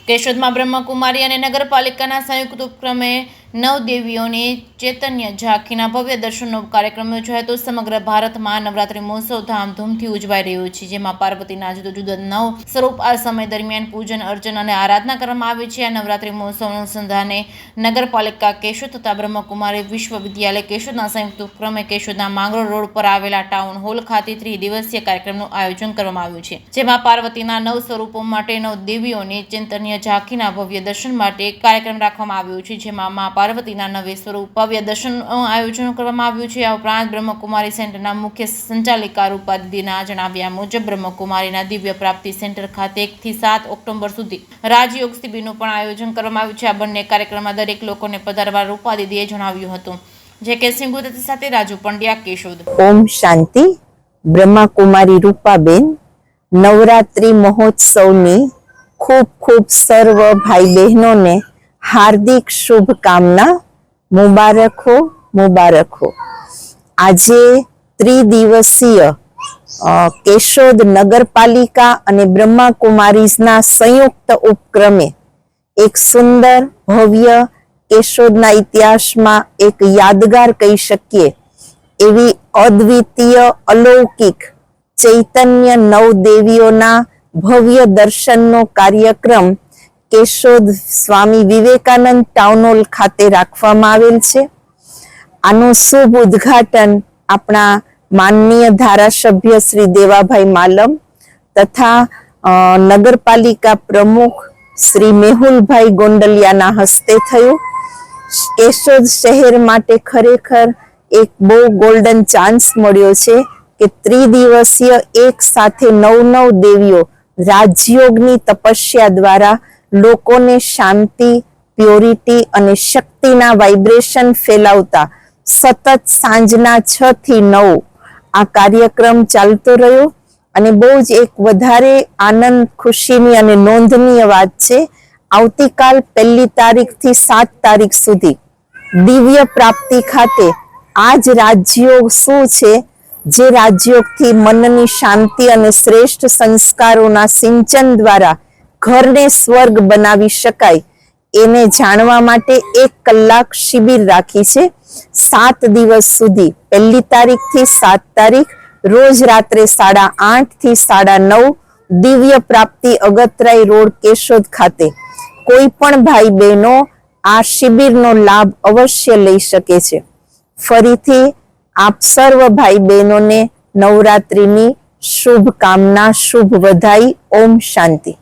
કેશોદમાં બ્રહ્મકુમારી અને નગરપાલિકાના સંયુક્ત ઉપક્રમે નવદેવીઓની ચૈતન્ય ઝાંખીના ભવ્ય દર્શનનો કાર્યક્રમ યોજાયો હતો। સમગ્ર ભારતમાં નવરાત્રિ મહોત્સવ ધામધૂમથી ઉજવાઈ રહ્યો છે, જેમાં પાર્વતીના જુદા જુદા 9 સ્વરૂપ આ સમય દરમિયાન પૂજન, અર્ચન અને આરાધના કરવામાં આવે છે। આ નવરાત્રિ મહોત્સવ અનુસંધાને નગરપાલિકા કેશોદ તથા બ્રહ્મકુમારી વિશ્વવિદ્યાલય કેશોદના સંયુક્ત ઉપક્રમે કેશોદના માંગરોળ રોડ પર આવેલા ટાઉન હોલ ખાતે ત્રિદિવસીય કાર્યક્રમનું આયોજન કરવામાં આવ્યું છે, જેમાં પાર્વતીના 9 સ્વરૂપો માટે નવદેવીઓની ચૈતન્ય ઝાંખીના ભવ્ય દર્શન માટે કાર્યક્રમ રાખવામાં આવ્યો છે, જેમાં મા પાર્વતીના 9 સ્વરૂપ ભવ્ય દર્શનનું આયોજન કરવામાં આવ્યું છે। આ ઉપરાંત બ્રહ્મકુમારી સેન્ટરના મુખ્ય સંચાલિકા રૂપા દીદીના જણાવ્યા મુજબ બ્રહ્મકુમારીના દિવ્ય પ્રાપ્તિ સેન્ટર ખાતે 1 થી 7 ઓક્ટોબર સુધી રાજયોગ શિબિરનું પણ આયોજન કરવામાં આવ્યું છે। આ બંને કાર્યક્રમમાં દરેક લોકોને પધારવા રૂપા દીદીએ જણાવ્યું હતું। જે કે સિંગુદત્ત સાથે રાજુ પંડ્યા, કેશોદ। ઓમ શાંતિ। બ્રહ્મકુમારી રૂપાબેન નવરાત્રી મહોત્સવની ખૂબ ખૂબ સર્વ ભાઈ બહેનોને હાર્દિક શુભકામના, મુબારક હો મુબારક હો। આજે ત્રિદિવસીય કેશોદ નગરપાલિકા અને બ્રહ્મકુમારીઝના સંયુક્ત ઉપક્રમે એક સુંદર ભવ્ય કેશોદના ઇતિહાસમાં એક યાદગાર કહી શકીએ એવી અદ્વિતીય અલૌકિક ચૈતન્ય નવદેવીઓના ભવ્ય દર્શનનો કાર્યક્રમ કેશોદ સ્વામી વિવેકાનંદ ટાઉન હોલ ખાતે રાખવામાં આવેલ છે। આનું શુભ ઉદ્ઘાટન આપણા માનનીય ધારાસભ્ય શ્રી દેવાભાઈ માલમ તથા નગરપાલિકા પ્રમુખ શ્રી મેહુલભાઈ ગોંડલિયાના હસ્તે થયું। કેશોદ શહેર માટે ખરેખર એક બહુ ગોલ્ડન ચાન્સ મળ્યો છે કે ત્રિદિવસીય એક સાથે 9 દેવીઓ રાજયોગની તપસ્યા દ્વારા લોકોને શાંતિ, પ્યોરિટી અને શક્તિના વાઇબ્રેશન ફેલાવતા સતત સાંજના 6 થી 9 આ કાર્યક્રમ ચાલતો રહ્યો અને બહુ જ એક વધારે આનંદ, ખુશીની અને નોંધનીય વાત છે। આવતીકાલ 1 તારીખથી 7 તારીખ સુધી દિવ્ય પ્રાપ્તિ ખાતે આ જ રાજયોગ શું છે, જે રાજયોગથી મનની શાંતિ અને શ્રેષ્ઠ સંસ્કારોના સિંચન દ્વારા ઘરને સ્વર્ગ બનાવી શકાય એને જાણવા માટે 1 કલાક શિબિર રાખી છે। 7 દિવસ સુધી 1 તારીખથી 7 તારીખ રોજ રાત્રે 8:30 થી 9:30 દિવ્ય પ્રાપ્તિ અગતરાય રોડ કેશોદ ખાતે કોઈ પણ ભાઈ બહેનો આ શિબિરનો લાભ અવશ્ય લઈ શકે છે। ફરીથી આપ સર્વ ભાઈ બહેનોને નવરાત્રિની શુભકામના, શુભ વધાઈ। ઓમ શાંતિ।